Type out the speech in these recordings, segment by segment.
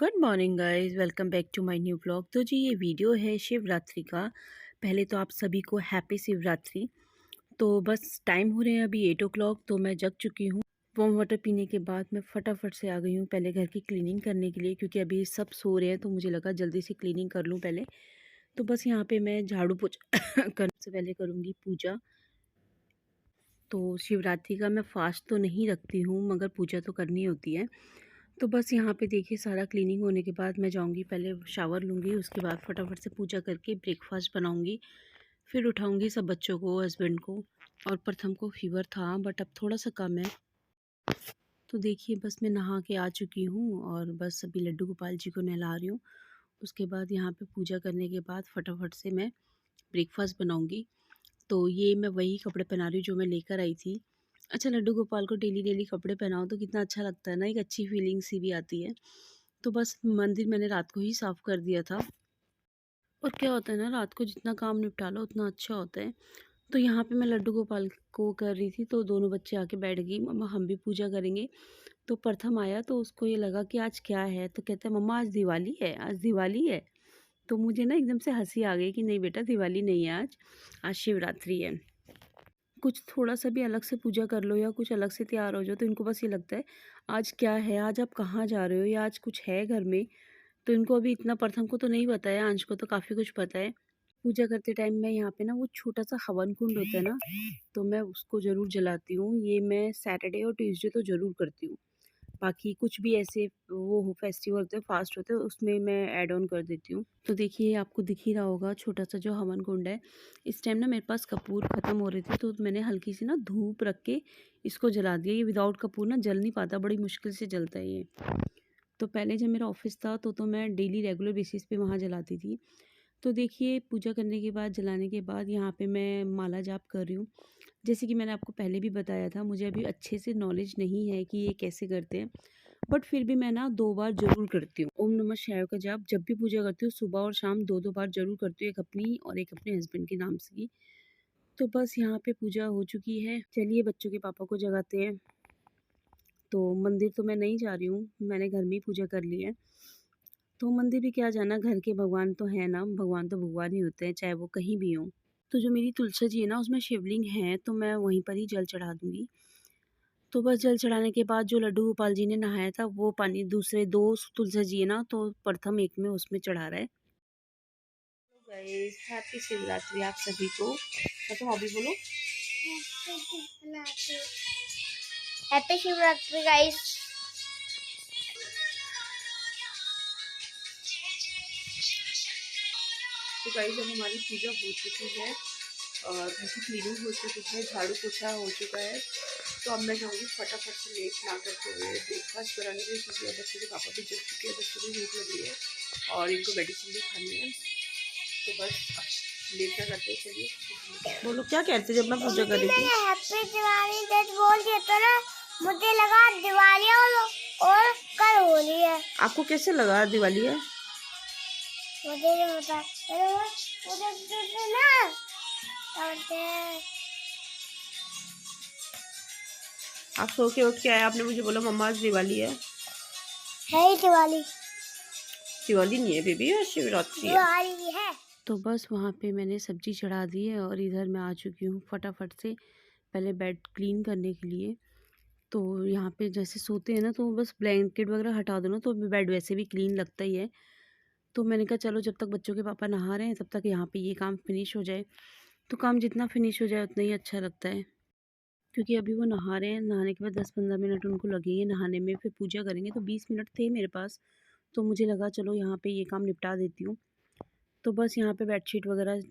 Good morning guys, welcome back to my new blog. तो जी ये वीडियो है शिवरात्रि का। पहले तो आप सभी को हैप्पी शिवरात्रि। तो बस टाइम हो रहे हैं अभी 8 o'clock, तो मैं जग चुकी हूँ। वार्म वाटर पीने के बाद मैं फटाफट से आ गई हूँ पहले घर की क्लीनिंग करने के लिए, क्योंकि अभी सब सो रहे हैं तो मुझे लगा जल्दी से क्लीनिंग कर लूँ पहले। तो बस यहाँ पे मैं झाड़ू पोछा करने से पहले करूँगी पूजा। तो शिवरात्रि का मैं फास्ट तो नहीं रखती हूँ, मगर पूजा तो करनी होती है। तो बस यहाँ पे देखिए सारा क्लीनिंग होने के बाद मैं जाऊँगी, पहले शावर लूँगी, उसके बाद फटाफट से पूजा करके ब्रेकफास्ट बनाऊँगी। फिर उठाऊँगी सब बच्चों को, हस्बैंड को। और प्रथम को फीवर था बट अब थोड़ा सा कम है। तो देखिए बस मैं नहा के आ चुकी हूँ और बस अभी लड्डू गोपाल जी को नहला रही हूँ। उसके बाद यहाँ पे पूजा करने के बाद फटाफट से मैं ब्रेकफास्ट बनाऊँगी। तो ये मैं वही कपड़े पहना रही हूँ जो मैं लेकर आई थी। अच्छा, लड्डू गोपाल को डेली डेली कपड़े पहनाओ तो कितना अच्छा लगता है ना, एक अच्छी फीलिंग सी भी आती है। तो बस मंदिर मैंने रात को ही साफ़ कर दिया था। और क्या होता है ना, रात को जितना काम निपटा लो उतना अच्छा होता है। तो यहाँ पे मैं लड्डू गोपाल को कर रही थी तो दोनों बच्चे आके बैठ गई, मम्मा हम भी पूजा करेंगे। तो प्रथम आया तो उसको ये लगा कि आज क्या है, तो कहता है मम्मा आज दिवाली है, आज दिवाली है। तो मुझे ना एकदम से हंसी आ गई कि नहीं बेटा, दिवाली नहीं है आज, आज शिवरात्रि है। कुछ थोड़ा-सा भी अलग से पूजा कर लो या कुछ अलग से तैयार हो जाओ तो इनको बस ये लगता है आज क्या है, आज आप कहाँ जा रहे हो या आज कुछ है घर में। तो इनको अभी इतना, प्रथम को तो नहीं पता है, अंश को तो काफ़ी कुछ पता है। पूजा करते टाइम मैं यहाँ पे ना वो छोटा-सा हवन कुंड होता है ना, तो मैं उसको ज़रूर जलाती हूँ। ये मैं सैटरडे और ट्यूसडे तो ज़रूर करती हूँ। बाकी कुछ भी ऐसे वो फेस्टिवल होते हैं, फास्ट होते हैं, उसमें मैं ऐड ऑन कर देती हूँ। तो देखिए आपको दिख ही रहा होगा छोटा-सा जो हवन कुंड है। इस टाइम ना मेरे पास कपूर ख़त्म हो रहे थे तो मैंने हल्की सी ना धूप रख के इसको जला दिया। ये विदाउट कपूर ना जल नहीं पाता, बड़ी मुश्किल से जलता है ये। तो पहले जब मेरा ऑफ़िस था तो मैं डेली रेगुलर बेसिस पे वहाँ जलाती थी। तो देखिए पूजा करने के बाद, जलाने के बाद यहाँ पे मैं माला जाप कर रही हूँ। जैसे कि मैंने आपको पहले भी बताया था, मुझे अभी अच्छे से नॉलेज नहीं है कि ये कैसे करते हैं। बट फिर भी मैं ना 2 बार ज़रूर करती हूँ। ओम नमः शिवाय का जाप जब भी पूजा करती हूँ सुबह और शाम 2-2 बार ज़रूर करती हूँ, एक अपनी और एक अपने हस्बैंड के नाम से ही। तो बस यहाँ पे पूजा हो चुकी है। चलिए बच्चों के पापा को जगाते हैं। तो मंदिर तो मैं नहीं जा रही हूँ, मैंने घर में ही पूजा कर ली है। तो मंदिर भी क्या जाना, घर के भगवान तो हैं ना, भगवान तो भगवान ही होते हैं, चाहे वो कहीं भी हों। तो जो मेरी तुलसा जी है ना, उसमें शिवलिंग है, तो मैं वहीं पर ही जल चढ़ा दूँगी। तो बस जल चढ़ाने के बाद जो लड्डू गोपाल जी ने नहाया था, वो पानी दूसरे 2 तुलसा जी है ना, तो प्रथम एक में उसमें चढ़ा रहा है। हेलो गाइस, हैप्पी शिवरात्रि आप सभी को। मतलब अभी बोलो। Happy Shivratri guys. तो गाइस अब हमारी पूजा हो चुकी है और घर की क्लीनिंग हो चुकी है, झाड़ू पोछा हो चुका है। तो अब मैं जाऊँगी फटाफट से लेट ना करते हुए ब्रेकफास्ट बनाने के लिए, क्योंकि अब बच्चे के पापा भी जग चुके हैं, बच्चों को भूख लगी है और इनको मेडिसिन भी खानी है। तो बस अब लेट ना करते, चलिए बोलो क्या कहते जब मैं पूजा कर रही थी। हैप्पी दिवाली जब बोल दिया था ना, मुझे लगा दिवाली और कल होली है। आपको कैसे लगा दिवाली है? मुझे नहीं पता। मुझे ना बोलते हैं। आप सो के उठ के आए, आपने मुझे बोला मम्मा आज दिवाली है। ही दिवाली। दिवाली नहीं है बेबी, आज शिवरात्रि है। दिवाली है। तो बस वहाँ पे मैंने सब्जी चढ़ा दी है और इधर मैं आ चुकी हूँ फटाफट से पहले बेड क्लीन करने के लिए। तो यहाँ पे जैसे सोते हैं ना, तो बस ब्लैंकेट वगैरह हटा दो ना तो बेड वैसे भी क्लीन लगता ही है। तो मैंने कहा चलो जब तक बच्चों के पापा नहा रहे हैं तब तक यहाँ पे ये काम फिनिश हो जाए। तो काम जितना फिनिश हो जाए उतना ही अच्छा लगता है, क्योंकि अभी वो नहा रहे हैं, नहाने के बाद 10-15 मिनट उनको लगेंगे नहाने में, फिर पूजा करेंगे, तो 20 मिनट थे मेरे पास। तो मुझे लगा चलो यहाँ पे ये काम निपटा देती हूँ। तो बस यहाँ पे बेडशीट वगैरह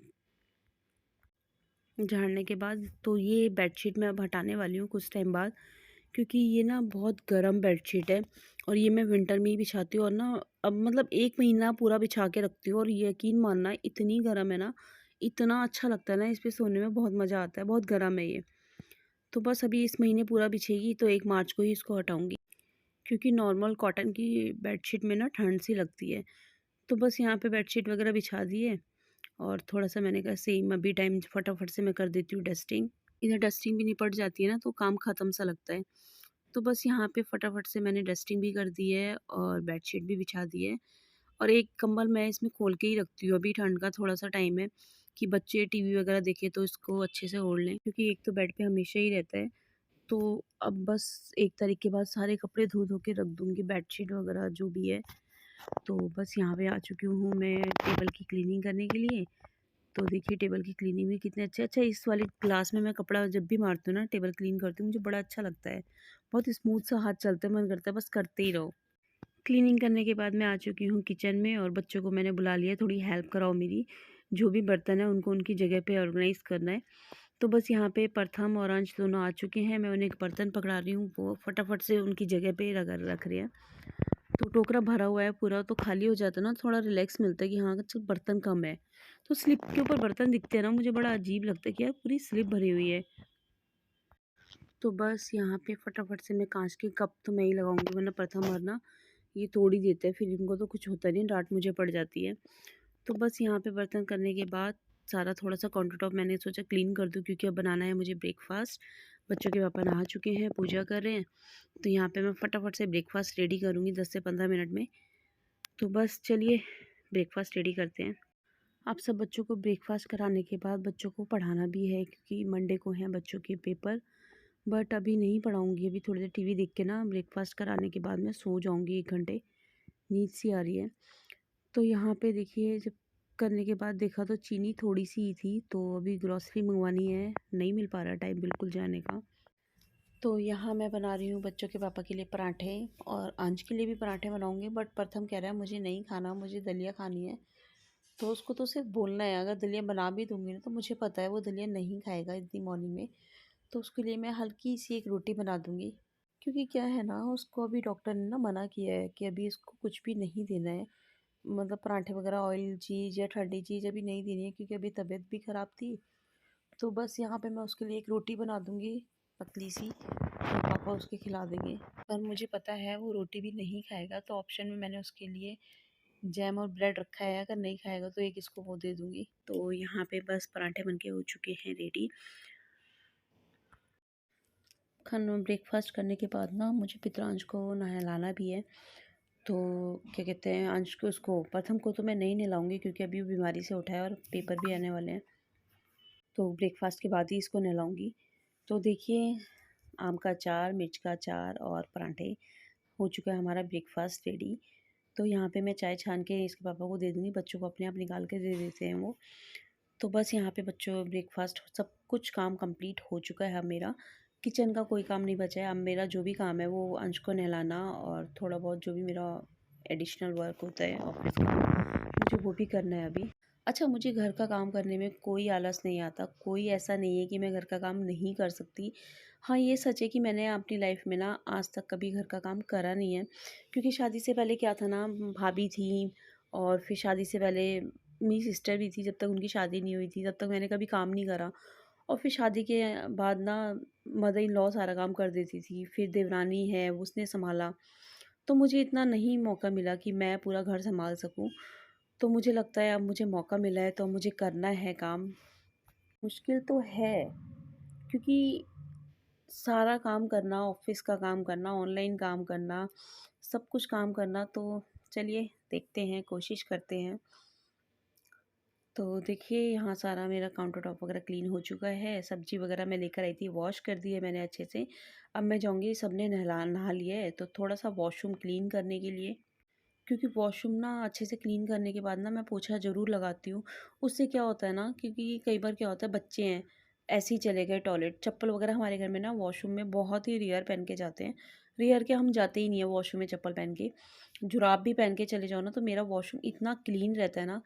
झाड़ने के बाद, तो ये बेडशीट मैं अब हटाने वाली हूँ कुछ टाइम बाद, क्योंकि ये ना बहुत गर्म बेडशीट है और ये मैं विंटर में ही बिछाती हूँ और ना अब मतलब 1 महीना पूरा बिछा के रखती हूँ और यकीन मानना इतनी गर्म है ना, इतना अच्छा लगता है ना इस पे सोने में, बहुत मज़ा आता है, बहुत गर्म है ये। तो बस अभी इस महीने पूरा बिछेगी तो 1 मार्च को ही इसको हटाऊँगी, क्योंकि नॉर्मल कॉटन की बेडशीट में ना ठंड सी लगती है। तो बस यहाँ पे बेडशीट वगैरह बिछा दी है और थोड़ा-सा मैंने कहा सेम अभी टाइम फटाफट से मैं कर देती हूँ डस्टिंग। इधर डस्टिंग भी निपट जाती है ना तो काम ख़त्म सा लगता है। तो बस यहाँ पे फटाफट से मैंने डस्टिंग भी कर दी है और बेडशीट भी बिछा दी है। और एक कंबल मैं इसमें खोल के ही रखती हूँ, अभी ठंड का थोड़ा-सा टाइम है कि बच्चे टीवी वगैरह देखें तो इसको अच्छे से ओढ़ लें, क्योंकि एक तो बेड पे हमेशा ही रहता है। तो अब बस 1 तारीख के बाद सारे कपड़े धो-धो के रख दूँगी, बेडशीट वगैरह जो भी है। तो बस यहाँ पे आ चुकी हूँ मैं टेबल की क्लीनिंग करने के लिए। तो देखिए टेबल की क्लीनिंग भी कितने अच्छे अच्छा इस वाली ग्लास में मैं कपड़ा जब भी मारती हूँ ना, टेबल क्लीन करती हूँ, मुझे बड़ा अच्छा लगता है। बहुत स्मूथ सा हाथ चलता है, मन करता है बस करते ही रहो। क्लीनिंग करने के बाद मैं आ चुकी हूँ किचन में और बच्चों को मैंने बुला लिया, थोड़ी हेल्प कराओ मेरी। जो भी बर्तन है उनको उनकी जगह पे ऑर्गेनाइज़ करना है। तो बस यहाँ पे प्रथम और अंश दोनों आ चुके हैं, मैं उन्हें एक बर्तन पकड़ा रही हूँ, वो फटाफट से उनकी जगह पे रख रहे हैं। तो टोकरा भरा हुआ है पूरा, तो खाली हो जाता है ना, थोड़ा रिलैक्स मिलता है कि हाँ चल बर्तन कम है। तो स्लिप के ऊपर बर्तन दिखते हैं ना, मुझे बड़ा अजीब लगता है कि यार पूरी स्लिप भरी हुई है। तो बस यहाँ पे फटाफट से मैं कांच के कप तो मैं ही लगाऊंगी, वरना प्रथम वरना ये तोड़ ही देते हैं, फिर इनको तो कुछ होता नहीं, डांट मुझे पड़ जाती है। तो बस यहाँ पे बर्तन करने के बाद सारा थोड़ा सा काउंटर टॉप मैंने सोचा क्लीन कर दूँ, क्योंकि अब बनाना है मुझे ब्रेकफास्ट। बच्चों के पापा नहा चुके हैं, पूजा कर रहे हैं। तो यहाँ पे मैं फटाफट से ब्रेकफास्ट रेडी करूँगी 10 से 15 मिनट में। तो बस चलिए ब्रेकफास्ट रेडी करते हैं। आप सब बच्चों को ब्रेकफास्ट कराने के बाद बच्चों को पढ़ाना भी है, क्योंकि मंडे को हैं बच्चों के पेपर। बट अभी नहीं पढ़ाऊँगी, अभी थोड़ी देर टीवी देख के ना ब्रेकफास्ट कराने के बाद मैं सो जाऊँगी 1 घंटे, नींद सी आ रही है। तो यहाँ पे देखिए जब करने के बाद देखा तो चीनी थोड़ी-सी ही थी, तो अभी ग्रॉसरी मँगवानी है, नहीं मिल पा रहा टाइम बिल्कुल जाने का। तो यहाँ मैं बना रही हूँ बच्चों के पापा के लिए पराठे और अंश के लिए भी पराठे बनाऊँगी, बट प्रथम कह रहा है मुझे नहीं खाना, मुझे दलिया खानी है। तो उसको तो सिर्फ बोलना है, अगर दलिया बना भी दूँगी ना तो मुझे पता है वो दलिया नहीं खाएगा इतनी मॉर्निंग में। तो उसके लिए मैं हल्की सी एक रोटी बना दूँगी। क्योंकि क्या है ना, उसको अभी डॉक्टर ने ना मना किया है कि अभी इसको कुछ भी नहीं देना है। मतलब पराठे वगैरह ऑयल चीज़ या ठंडी चीज़ अभी नहीं देनी है, क्योंकि अभी तबीयत भी ख़राब थी। तो बस यहाँ पे मैं उसके लिए एक रोटी बना दूँगी पतली सी, तो पापा उसके खिला देंगे। पर मुझे पता है वो रोटी भी नहीं खाएगा, तो ऑप्शन में मैंने उसके लिए जैम और ब्रेड रखा है, अगर नहीं खाएगा तो एक इसको वो दे दूँगी। तो यहाँ पे बस पराठे बनके हो चुके हैं रेडी। खाना ब्रेकफ़ास्ट करने के बाद ना मुझे पितरांश को नहलाना भी है। तो क्या कहते हैं, अंश को उसको प्रथम को तो मैं नहीं नहलाऊँगी, क्योंकि अभी वो बीमारी से उठा है और पेपर भी आने वाले हैं। तो ब्रेकफ़ास्ट के बाद ही इसको नहलाऊँगी। तो देखिए आम का अचार, मिर्च का अचार और पराठे, हो चुका है हमारा ब्रेकफ़ास्ट रेडी। तो यहाँ पे मैं चाय छान के इसके पापा को दे दूँगी, बच्चों को अपने आप निकाल के दे देते हैं वो। तो बस यहाँ पे बच्चों ब्रेकफ़ास्ट सब कुछ काम कंप्लीट हो चुका है अब मेरा। किचन का कोई काम नहीं बचा है, अब मेरा जो भी काम है वो अंश को नहलाना और थोड़ा बहुत जो भी मेरा एडिशनल वर्क होता है ऑफ़िस का, मुझे वो भी करना है अभी। अच्छा, मुझे घर का काम करने में कोई आलस नहीं आता, कोई ऐसा नहीं है कि मैं घर का काम नहीं कर सकती। हाँ, ये सच है कि मैंने अपनी लाइफ़ में ना आज तक कभी घर का काम करा नहीं है, क्योंकि शादी से पहले क्या था ना, भाभी थी और फिर शादी से पहले मेरी सिस्टर भी थी, जब तक उनकी शादी नहीं हुई थी तब तक मैंने कभी काम नहीं करा। और फिर शादी के बाद ना मदर इन लॉ सारा काम कर देती थी, फिर देवरानी है उसने सँभाला। तो मुझे इतना नहीं मौका मिला कि मैं पूरा घर सँभाल सकूँ। तो मुझे लगता है अब मुझे मौका मिला है तो अब मुझे करना है काम। मुश्किल तो है, क्योंकि सारा काम करना, ऑफ़िस का काम करना, ऑनलाइन काम करना, सब कुछ काम करना, तो चलिए देखते हैं, कोशिश करते हैं। तो देखिए यहाँ सारा मेरा काउंटर टॉप वगैरह क्लीन हो चुका है, सब्ज़ी वगैरह मैं लेकर आई थी, वॉश कर दी है मैंने अच्छे से। अब मैं जाऊँगी, सबने नहा लिया है तो थोड़ा-सा वॉशरूम क्लीन करने के लिए, क्योंकि वॉशरूम ना अच्छे से क्लीन करने के बाद ना मैं पोछा ज़रूर लगाती हूँ। उससे क्या होता है ना, क्योंकि कई बार क्या होता है बच्चे हैं, ऐसे ही चले गए टॉयलेट, चप्पल वगैरह हमारे घर में ना वॉशरूम में बहुत ही रेयर पहन के जाते हैं। रेयर क्या, हम जाते ही नहीं है वॉशरूम में चप्पल पहन के। जुराब भी पहन के चले जाओ ना तो मेरा वॉशरूम इतना क्लीन रहता है ना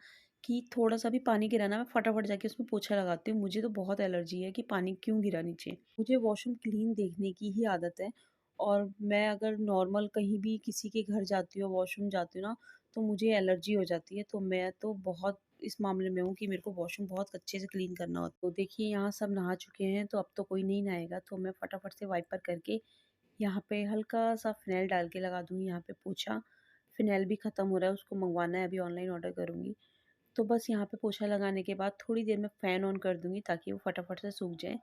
कि थोड़ा-सा भी पानी गिरा ना मैं फटाफट जाके उसमें पोछा लगाती हूँ। मुझे तो बहुत एलर्जी है कि पानी क्यों गिरा नीचे। मुझे वॉशरूम क्लीन देखने की ही आदत है। और मैं अगर नॉर्मल कहीं भी किसी के घर जाती हूँ, वॉशरूम जाती हूँ ना, तो मुझे एलर्जी हो जाती है। तो मैं तो बहुत इस मामले में हूँ कि मेरे को वॉशरूम बहुत अच्छे से क्लीन करना होता है। तो देखिए यहाँ सब नहा चुके हैं, तो अब तो कोई नहीं नहाएगा, तो मैं फटाफट से वाइपर करके यहाँ पे हल्का-सा फ़िनाइल डाल के लगा दूँगी यहाँ पे पोछा। फ़िनाइल भी ख़त्म हो रहा है, उसको मँगवाना है, अभी ऑनलाइन ऑर्डर करूँगी। तो बस यहाँ पे पोछा लगाने के बाद थोड़ी देर में फ़ैन ऑन कर दूँगी ताकि वो फटाफट से सूख जाए।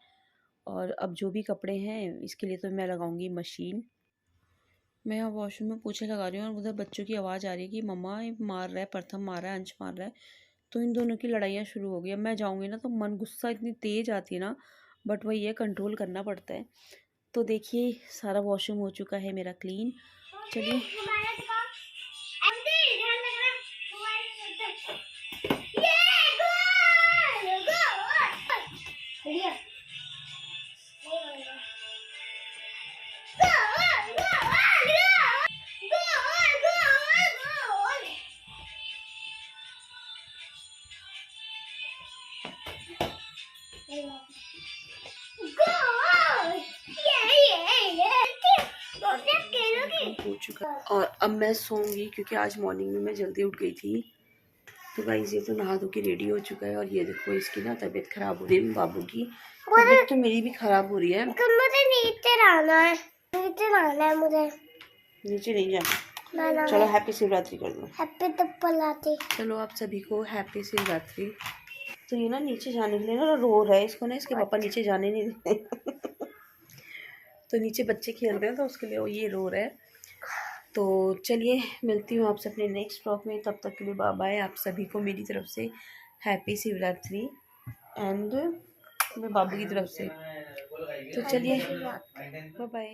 और अब जो भी कपड़े हैं इसके लिए तो मैं लगाऊंगी मशीन। मैं यहाँ वॉशरूम में पोछे लगा रही हूँ और उधर बच्चों की आवाज़ आ रही है कि मम्मा ये मार रहा है, प्रथम मार रहा है, अंश मार रहा है। तो इन दोनों की लड़ाइयाँ शुरू हो गई। अब मैं जाऊँगी ना तो मन गुस्सा इतनी तेज़ आती है ना, बट वही है, कंट्रोल करना पड़ता है। तो देखिए सारा वॉशरूम हो चुका है मेरा क्लीन। चलिए हो चुका और अब मैं सोऊंगी क्योंकि आज मॉर्निंग में मैं जल्दी उठ गई थी। तो गाइस ये तो नहा धो के रेडी हो चुका है और ये देखो इसकी ना तबीयत खराब हो रही है, बाबू की तबीयत तो मेरी भी खराब हो रही है। मुझे नीचे रहना है, नीचे रहना है मुझे। नीचे नहीं जाना। चलो हैप्पी शिवरात्रि कर दो। हैप्पी तप्पलाती। चलो आप सभी को हैप्पी शिवरात्रि। तो ये ना नीचे जाने के लिए ना रो रहा है, इसको ना इसके पापा नीचे जाने नहीं देते। तो नीचे बच्चे खेल रहे हैं तो उसके लिए वो ये रो रहा है। तो चलिए मिलती हूँ आपसे अपने नेक्स्ट ब्लॉग में, तब तक के लिए बाय बाय। आप सभी को मेरी तरफ से हैप्पी शिवरात्रि एंड मेरे बाबू की तरफ से। तो चलिए बाय बाय।